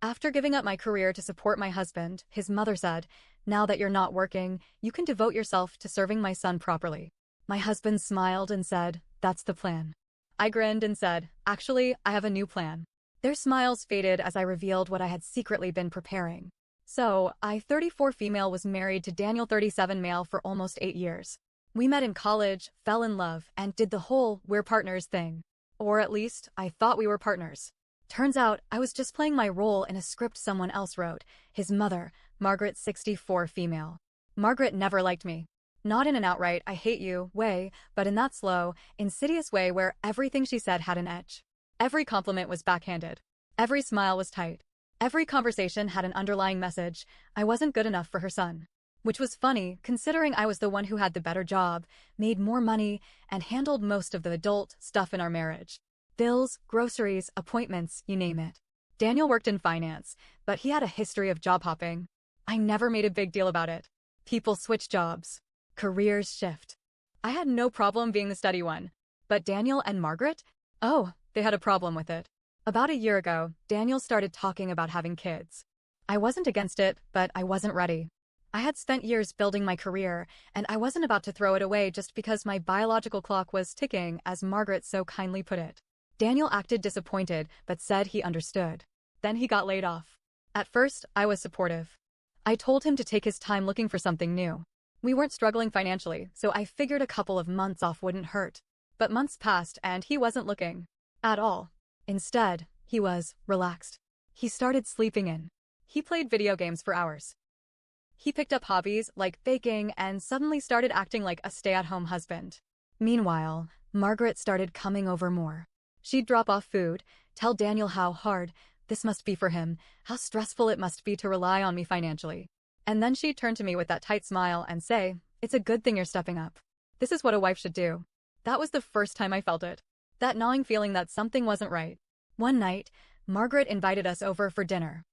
After giving up my career to support my husband, his mother said, "Now that you're not working, you can devote yourself to serving my son properly." My husband smiled and said, "That's the plan." I grinned and said, "Actually, I have a new plan." Their smiles faded as I revealed what I had secretly been preparing. So, I, 34 female, was married to Daniel, 37 male, for almost 8 years. We met in college, fell in love, and did the whole "we're partners" thing. Or at least, I thought we were partners. Turns out, I was just playing my role in a script someone else wrote. His mother, Margaret, 64 female. Margaret never liked me. Not in an outright "I hate you" way, but in that slow, insidious way where everything she said had an edge. Every compliment was backhanded. Every smile was tight. Every conversation had an underlying message: I wasn't good enough for her son. Which was funny, considering I was the one who had the better job, made more money, and handled most of the adult stuff in our marriage. Bills, groceries, appointments, you name it. Daniel worked in finance, but he had a history of job hopping. I never made a big deal about it. People switch jobs. Careers shift. I had no problem being the steady one. But Daniel and Margaret? Oh, they had a problem with it. About a year ago, Daniel started talking about having kids. I wasn't against it, but I wasn't ready. I had spent years building my career, and I wasn't about to throw it away just because my biological clock was ticking, as Margaret so kindly put it. Daniel acted disappointed, but said he understood. Then he got laid off. At first, I was supportive. I told him to take his time looking for something new. We weren't struggling financially, so I figured a couple of months off wouldn't hurt. But months passed and he wasn't looking. At all. Instead, he was relaxed. He started sleeping in. He played video games for hours. He picked up hobbies like baking and suddenly started acting like a stay-at-home husband. Meanwhile, Margaret started coming over more. She'd drop off food, tell Daniel how hard this must be for him, how stressful it must be to rely on me financially. And then she'd turn to me with that tight smile and say, "It's a good thing you're stepping up. This is what a wife should do." That was the first time I felt it. That gnawing feeling that something wasn't right. One night, Margaret invited us over for dinner.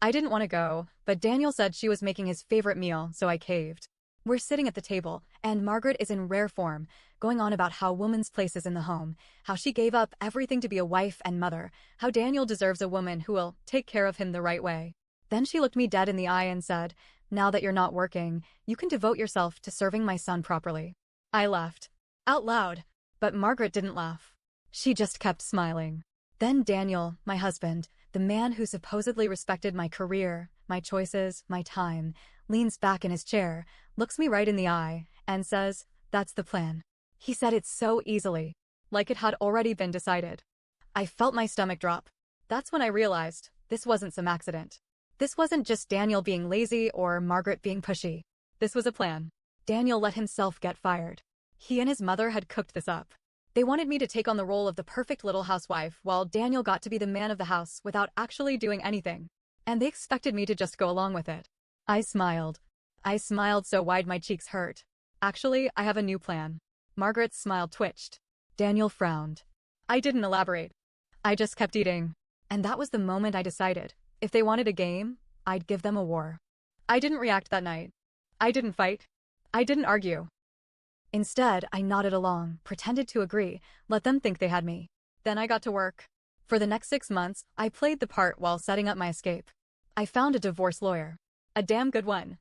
I didn't want to go, but Daniel said she was making his favorite meal, so I caved. We're sitting at the table, and Margaret is in rare form, going on about how woman's place is in the home, how she gave up everything to be a wife and mother, how Daniel deserves a woman who will take care of him the right way. Then she looked me dead in the eye and said, "Now that you're not working, you can devote yourself to serving my son properly." I laughed. Out loud. But Margaret didn't laugh. She just kept smiling. Then Daniel, my husband, the man who supposedly respected my career, my choices, my time, leans back in his chair, looks me right in the eye, and says, "That's the plan." He said it so easily, like it had already been decided. I felt my stomach drop. That's when I realized this wasn't some accident. This wasn't just Daniel being lazy or Margaret being pushy. This was a plan. Daniel let himself get fired. He and his mother had cooked this up. They wanted me to take on the role of the perfect little housewife while Daniel got to be the man of the house without actually doing anything. And they expected me to just go along with it. I smiled. I smiled so wide my cheeks hurt. "Actually, I have a new plan." Margaret's smile twitched. Daniel frowned. I didn't elaborate. I just kept eating. And that was the moment I decided, if they wanted a game, I'd give them a war. I didn't react that night. I didn't fight. I didn't argue. Instead, I nodded along, pretended to agree, let them think they had me. Then I got to work. For the next 6 months, I played the part while setting up my escape. I found a divorce lawyer. A damn good one.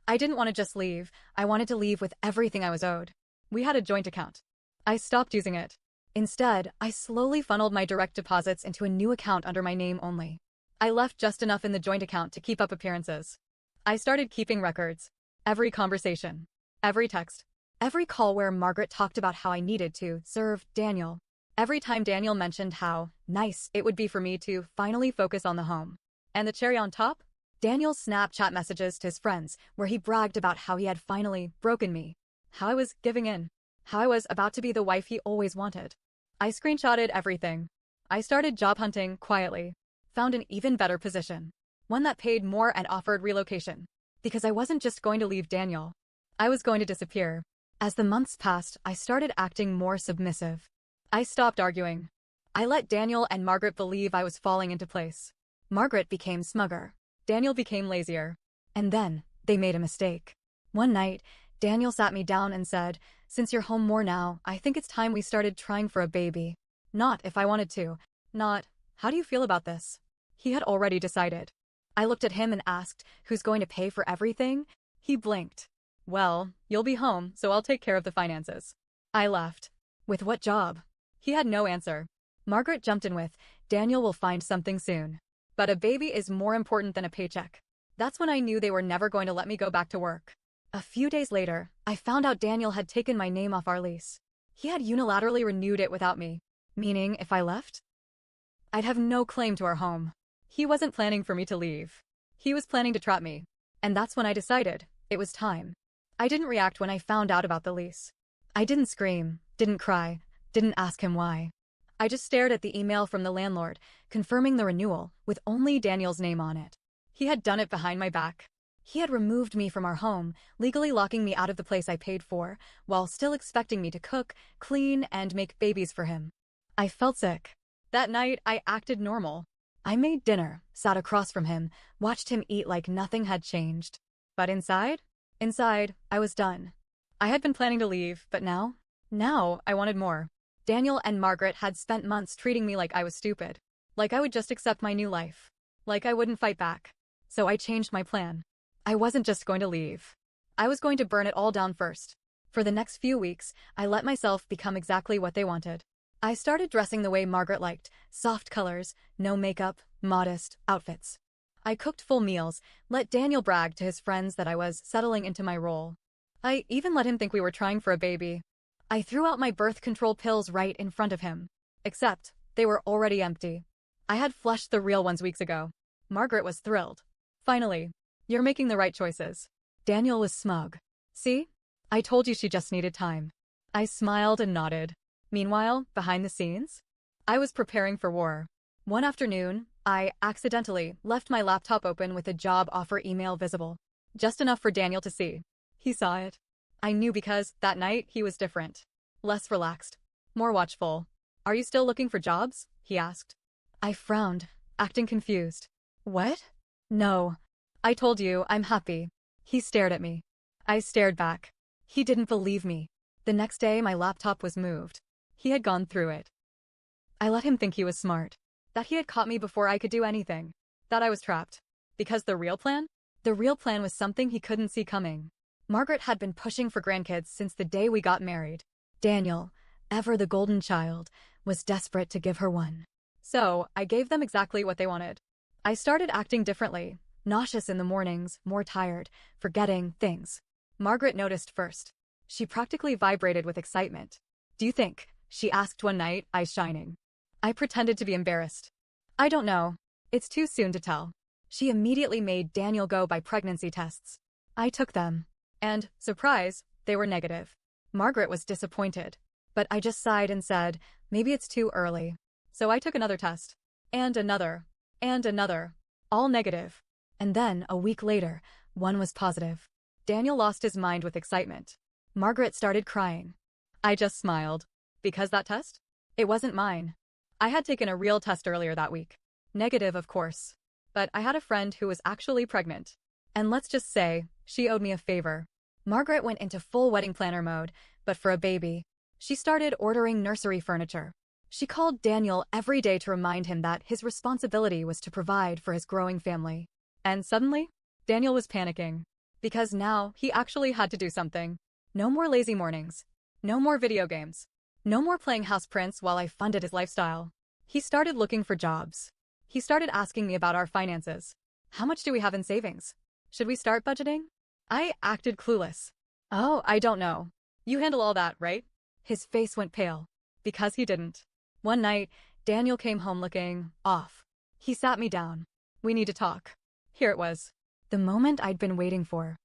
I didn't want to just leave, I wanted to leave with everything I was owed. We had a joint account. I stopped using it. Instead, I slowly funneled my direct deposits into a new account under my name only. I left just enough in the joint account to keep up appearances. I started keeping records. Every conversation. Every text. Every call where Margaret talked about how I needed to serve Daniel. Every time Daniel mentioned how nice it would be for me to finally focus on the home. And the cherry on top? Daniel's Snapchat messages to his friends where he bragged about how he had finally broken me. How I was giving in. How I was about to be the wife he always wanted. I screenshotted everything. I started job hunting quietly. Found an even better position. One that paid more and offered relocation. Because I wasn't just going to leave Daniel. I was going to disappear. As the months passed, I started acting more submissive. I stopped arguing. I let Daniel and Margaret believe I was falling into place. Margaret became smugger. Daniel became lazier. And then, they made a mistake. One night, Daniel sat me down and said, "Since you're home more now, I think it's time we started trying for a baby. Not if I wanted to. Not, how do you feel about this?" He had already decided. I looked at him and asked, "Who's going to pay for everything?" He blinked. "Well, you'll be home, so I'll take care of the finances." I laughed. "With what job?" He had no answer. Margaret jumped in with, "Daniel will find something soon. But a baby is more important than a paycheck." That's when I knew they were never going to let me go back to work. A few days later, I found out Daniel had taken my name off our lease. He had unilaterally renewed it without me. Meaning, if I left, I'd have no claim to our home. He wasn't planning for me to leave. He was planning to trap me. And that's when I decided it was time. I didn't react when I found out about the lease. I didn't scream, didn't cry, didn't ask him why. I just stared at the email from the landlord, confirming the renewal, with only Daniel's name on it. He had done it behind my back. He had removed me from our home, legally locking me out of the place I paid for, while still expecting me to cook, clean, and make babies for him. I felt sick. That night, I acted normal. I made dinner, sat across from him, watched him eat like nothing had changed. But inside, I was done. I had been planning to leave, but now I wanted more. Daniel and Margaret had spent months treating me like I was stupid. Like I would just accept my new life. Like I wouldn't fight back. So I changed my plan. I wasn't just going to leave. I was going to burn it all down first. For the next few weeks, I let myself become exactly what they wanted. I started dressing the way Margaret liked, soft colors, no makeup, modest outfits. I cooked full meals, let Daniel brag to his friends that I was settling into my role. I even let him think we were trying for a baby. I threw out my birth control pills right in front of him. Except, they were already empty. I had flushed the real ones weeks ago. Margaret was thrilled. "Finally, you're making the right choices." Daniel was smug. "See? I told you she just needed time." I smiled and nodded. Meanwhile, behind the scenes, I was preparing for war. One afternoon, I accidentally left my laptop open with a job offer email visible. Just enough for Daniel to see. He saw it. I knew because, that night, he was different. Less relaxed. More watchful. "Are you still looking for jobs?" he asked. I frowned, acting confused. "What?" "No. I told you, I'm happy." He stared at me. I stared back. He didn't believe me. The next day, my laptop was moved. He had gone through it. I let him think he was smart. That he had caught me before I could do anything. That I was trapped. Because the real plan? The real plan was something he couldn't see coming. Margaret had been pushing for grandkids since the day we got married. Daniel, ever the golden child, was desperate to give her one. So, I gave them exactly what they wanted. I started acting differently, nauseous in the mornings, more tired, forgetting things. Margaret noticed first. She practically vibrated with excitement. "Do you think?" she asked one night, eyes shining. I pretended to be embarrassed. "I don't know. It's too soon to tell." She immediately made Daniel go buy pregnancy tests. I took them. And, surprise, they were negative. Margaret was disappointed. But I just sighed and said, maybe it's too early. So I took another test. And another. And another. All negative. And then, a week later, one was positive. Daniel lost his mind with excitement. Margaret started crying. I just smiled. Because that test? It wasn't mine. I had taken a real test earlier that week. Negative, of course. But I had a friend who was actually pregnant. And let's just say, she owed me a favor. Margaret went into full wedding planner mode, but for a baby. She started ordering nursery furniture. She called Daniel every day to remind him that his responsibility was to provide for his growing family. And suddenly, Daniel was panicking. Because now, he actually had to do something. No more lazy mornings. No more video games. No more playing house prince while I funded his lifestyle. He started looking for jobs. He started asking me about our finances. How much do we have in savings? Should we start budgeting? I acted clueless. "Oh, I don't know. You handle all that, right?" His face went pale. Because he didn't. One night, Daniel came home looking off. He sat me down. "We need to talk." Here it was. The moment I'd been waiting for.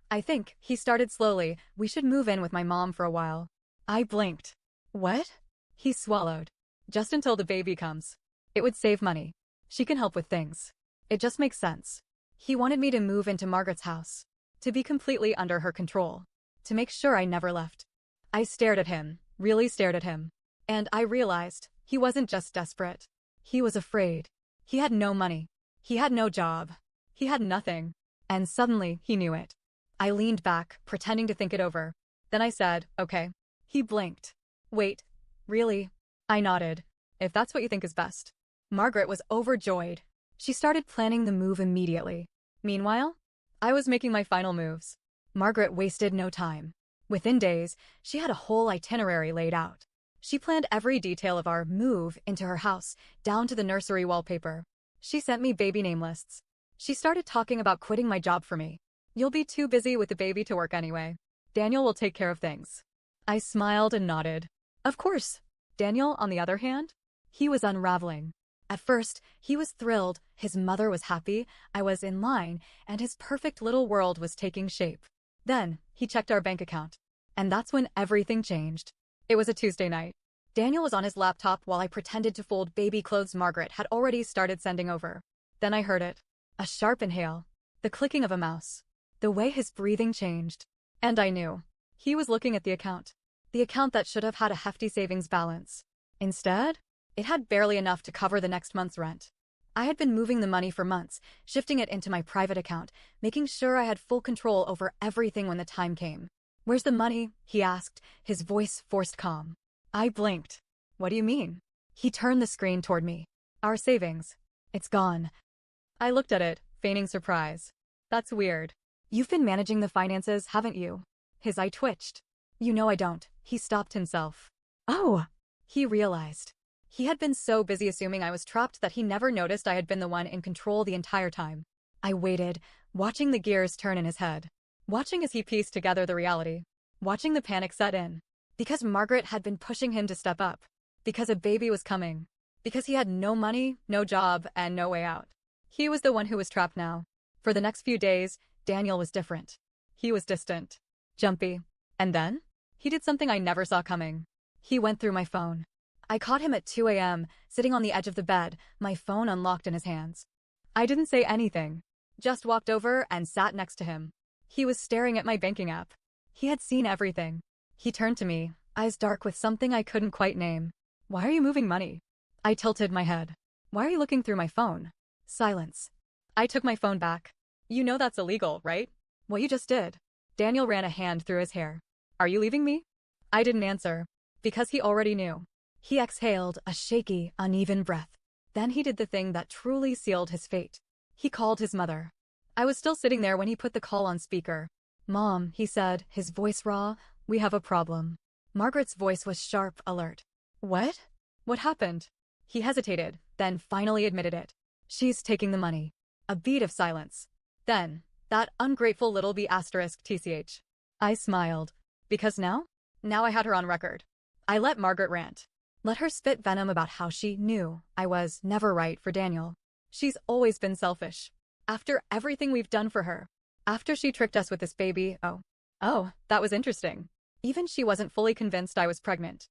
"I think," he started slowly, "we should move in with my mom for a while." I blinked. "What?" He swallowed. "Just until the baby comes. It would save money. She can help with things. It just makes sense." He wanted me to move into Margaret's house. To be completely under her control. To make sure I never left. I stared at him, really stared at him. And I realized, he wasn't just desperate. He was afraid. He had no money. He had no job. He had nothing. And suddenly, he knew it. I leaned back, pretending to think it over. Then I said, "Okay." He blinked. "Wait, really?" I nodded. "If that's what you think is best." Margaret was overjoyed. She started planning the move immediately. Meanwhile, I was making my final moves. Margaret wasted no time. Within days, she had a whole itinerary laid out. She planned every detail of our move into her house, down to the nursery wallpaper. She sent me baby name lists. She started talking about quitting my job for me. You'll be too busy with the baby to work anyway. Daniel will take care of things. I smiled and nodded. Of course. Daniel, on the other hand, he was unraveling. At first, he was thrilled, his mother was happy, I was in line, and his perfect little world was taking shape. Then, he checked our bank account. And that's when everything changed. It was a Tuesday night. Daniel was on his laptop while I pretended to fold baby clothes Margaret had already started sending over. Then I heard it. A sharp inhale. The clicking of a mouse. The way his breathing changed. And I knew. He was looking at the account. The account that should have had a hefty savings balance. Instead, it had barely enough to cover the next month's rent. I had been moving the money for months, shifting it into my private account, making sure I had full control over everything when the time came. Where's the money? He asked, his voice forced calm. I blinked. What do you mean? He turned the screen toward me. Our savings. It's gone. I looked at it, feigning surprise. That's weird. You've been managing the finances, haven't you? His eye twitched. You know I don't. He stopped himself. Oh! He realized. He had been so busy assuming I was trapped that he never noticed I had been the one in control the entire time. I waited, watching the gears turn in his head. Watching as he pieced together the reality. Watching the panic set in. Because Margaret had been pushing him to step up. Because a baby was coming. Because he had no money, no job, and no way out. He was the one who was trapped now. For the next few days, Daniel was different. He was distant. Jumpy. And then? He did something I never saw coming. He went through my phone. I caught him at 2 a.m., sitting on the edge of the bed, my phone unlocked in his hands. I didn't say anything. Just walked over and sat next to him. He was staring at my banking app. He had seen everything. He turned to me, eyes dark with something I couldn't quite name. Why are you moving money? I tilted my head. Why are you looking through my phone? Silence. I took my phone back. You know that's illegal, right? What you just did. Daniel ran a hand through his hair. Are you leaving me? I didn't answer. Because he already knew. He exhaled a shaky, uneven breath. Then he did the thing that truly sealed his fate. He called his mother. I was still sitting there when he put the call on speaker. Mom, he said, his voice raw, we have a problem. Margaret's voice was sharp, alert. What? What happened? He hesitated, then finally admitted it. She's taking the money. A beat of silence. Then, that ungrateful little b asterisk tch. I smiled. Because now? Now I had her on record. I let Margaret rant. Let her spit venom about how she knew I was never right for Daniel. She's always been selfish. After everything we've done for her. After she tricked us with this baby, oh, that was interesting. Even she wasn't fully convinced I was pregnant.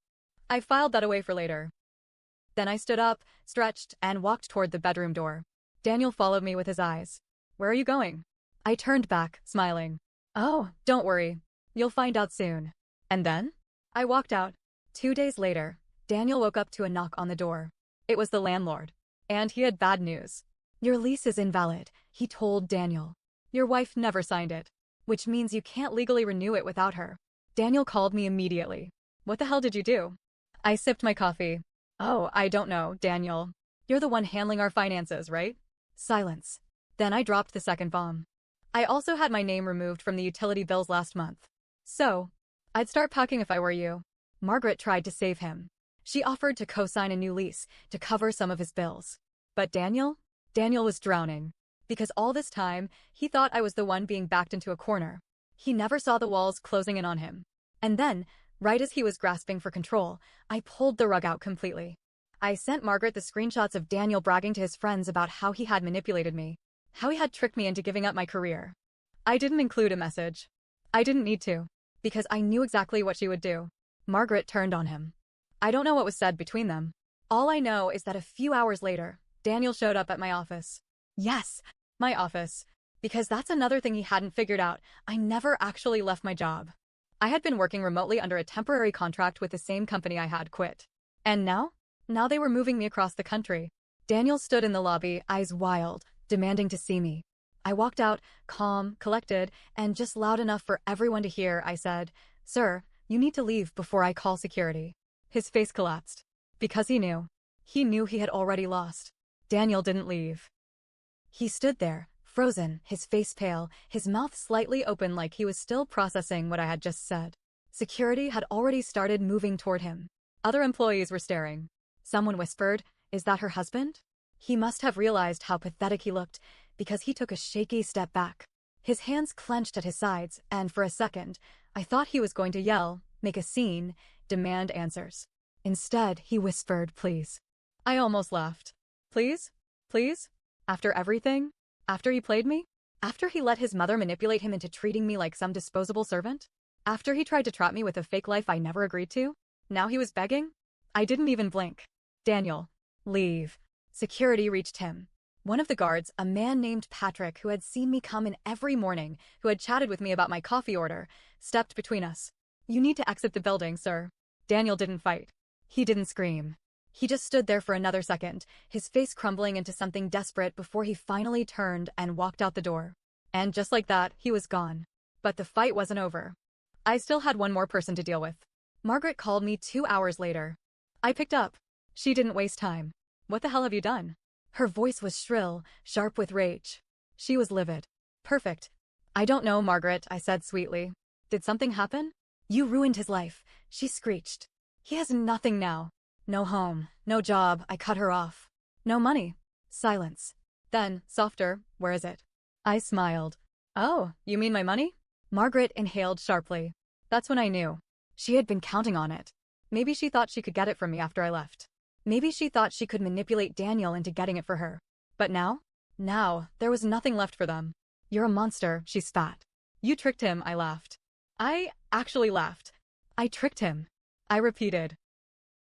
I filed that away for later. Then I stood up, stretched, and walked toward the bedroom door. Daniel followed me with his eyes. Where are you going? I turned back, smiling. Oh, don't worry. You'll find out soon. And then? I walked out. 2 days later, Daniel woke up to a knock on the door. It was the landlord. And he had bad news. Your lease is invalid, he told Daniel. Your wife never signed it. Which means you can't legally renew it without her. Daniel called me immediately. What the hell did you do? I sipped my coffee. Oh, I don't know, Daniel. You're the one handling our finances, right? Silence. Then I dropped the second bomb. I also had my name removed from the utility bills last month. So, I'd start packing if I were you. Margaret tried to save him. She offered to co-sign a new lease to cover some of his bills. But Daniel was drowning. Because all this time, he thought I was the one being backed into a corner. He never saw the walls closing in on him. And then, right as he was grasping for control, I pulled the rug out completely. I sent Margaret the screenshots of Daniel bragging to his friends about how he had manipulated me. How he had tricked me into giving up my career. I didn't include a message. I didn't need to. Because I knew exactly what she would do. Margaret turned on him. I don't know what was said between them. All I know is that a few hours later, Daniel showed up at my office. Yes, my office. Because that's another thing he hadn't figured out. I never actually left my job. I had been working remotely under a temporary contract with the same company I had quit. And now? Now they were moving me across the country. Daniel stood in the lobby, eyes wild, demanding to see me. I walked out, calm, collected, and just loud enough for everyone to hear, I said, Sir, you need to leave before I call security. His face collapsed. Because he knew. He knew he had already lost. Daniel didn't leave. He stood there, frozen, his face pale, his mouth slightly open like he was still processing what I had just said. Security had already started moving toward him. Other employees were staring. Someone whispered, "Is that her husband?" He must have realized how pathetic he looked, because he took a shaky step back. His hands clenched at his sides, and for a second, I thought he was going to yell, make a scene, demand answers. Instead, he whispered, "Please." I almost laughed. Please? Please? After everything? After he played me? After he let his mother manipulate him into treating me like some disposable servant? After he tried to trap me with a fake life I never agreed to? Now he was begging? I didn't even blink. "Daniel, leave." Security reached him. One of the guards, a man named Patrick who had seen me come in every morning, who had chatted with me about my coffee order, stepped between us. "You need to exit the building, sir." Daniel didn't fight. He didn't scream. He just stood there for another second, his face crumbling into something desperate before he finally turned and walked out the door. And just like that, he was gone. But the fight wasn't over. I still had one more person to deal with. Margaret called me 2 hours later. I picked up. She didn't waste time. "What the hell have you done?" Her voice was shrill, sharp with rage. She was livid. "Perfect." "I don't know, Margaret," I said sweetly. "Did something happen?" "You ruined his life," she screeched. "He has nothing now. No home, no job," I cut her off. "No money." Silence. Then, softer, "Where is it?" I smiled. "Oh, you mean my money?" Margaret inhaled sharply. That's when I knew. She had been counting on it. Maybe she thought she could get it from me after I left. Maybe she thought she could manipulate Daniel into getting it for her. But now? Now, there was nothing left for them. "You're a monster," she spat. "You tricked him," I laughed. I actually laughed. "I tricked him." I repeated.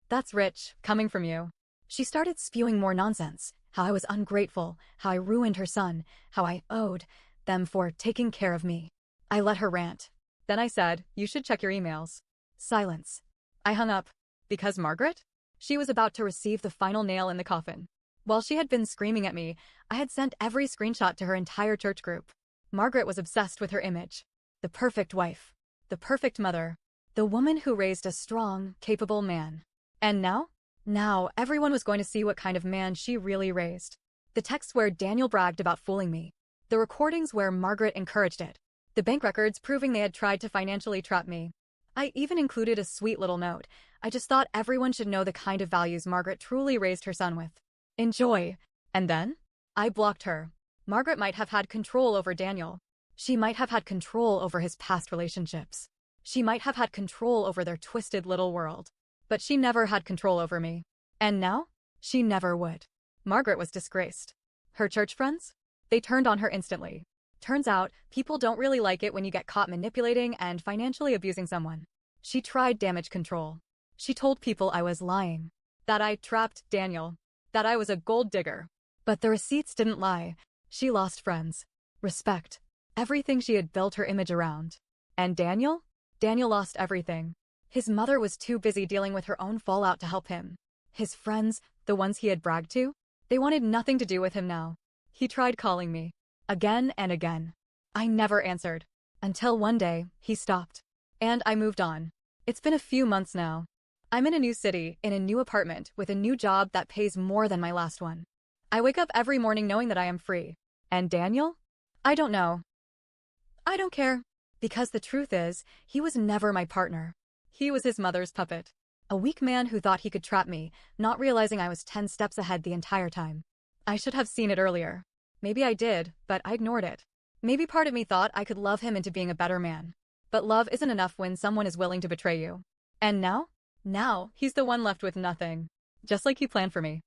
"That's rich, coming from you." She started spewing more nonsense. How I was ungrateful, how I ruined her son, how I owed them for taking care of me. I let her rant. Then I said, "You should check your emails." Silence. I hung up. Because Margaret? She was about to receive the final nail in the coffin. While she had been screaming at me, I had sent every screenshot to her entire church group. Margaret was obsessed with her image. The perfect wife. The perfect mother. The woman who raised a strong, capable man. And now? Now, everyone was going to see what kind of man she really raised. The texts where Daniel bragged about fooling me. The recordings where Margaret encouraged it. The bank records proving they had tried to financially trap me. I even included a sweet little note. I just thought everyone should know the kind of values Margaret truly raised her son with. Enjoy. And then? I blocked her. Margaret might have had control over Daniel. She might have had control over his past relationships. She might have had control over their twisted little world. But she never had control over me. And now? She never would. Margaret was disgraced. Her church friends? They turned on her instantly. Turns out, people don't really like it when you get caught manipulating and financially abusing someone. She tried damage control. She told people I was lying. That I trapped Daniel. That I was a gold digger. But the receipts didn't lie. She lost friends. Respect. Everything she had built her image around. And Daniel? Daniel lost everything. His mother was too busy dealing with her own fallout to help him. His friends, the ones he had bragged to, they wanted nothing to do with him now. He tried calling me. Again and again. I never answered. Until one day, he stopped. And I moved on. It's been a few months now. I'm in a new city, in a new apartment, with a new job that pays more than my last one. I wake up every morning knowing that I am free. And Daniel? I don't know. I don't care. Because the truth is, he was never my partner. He was his mother's puppet. A weak man who thought he could trap me, not realizing I was 10 steps ahead the entire time. I should have seen it earlier. Maybe I did, but I ignored it. Maybe part of me thought I could love him into being a better man. But love isn't enough when someone is willing to betray you. And now? Now, he's the one left with nothing. Just like he planned for me.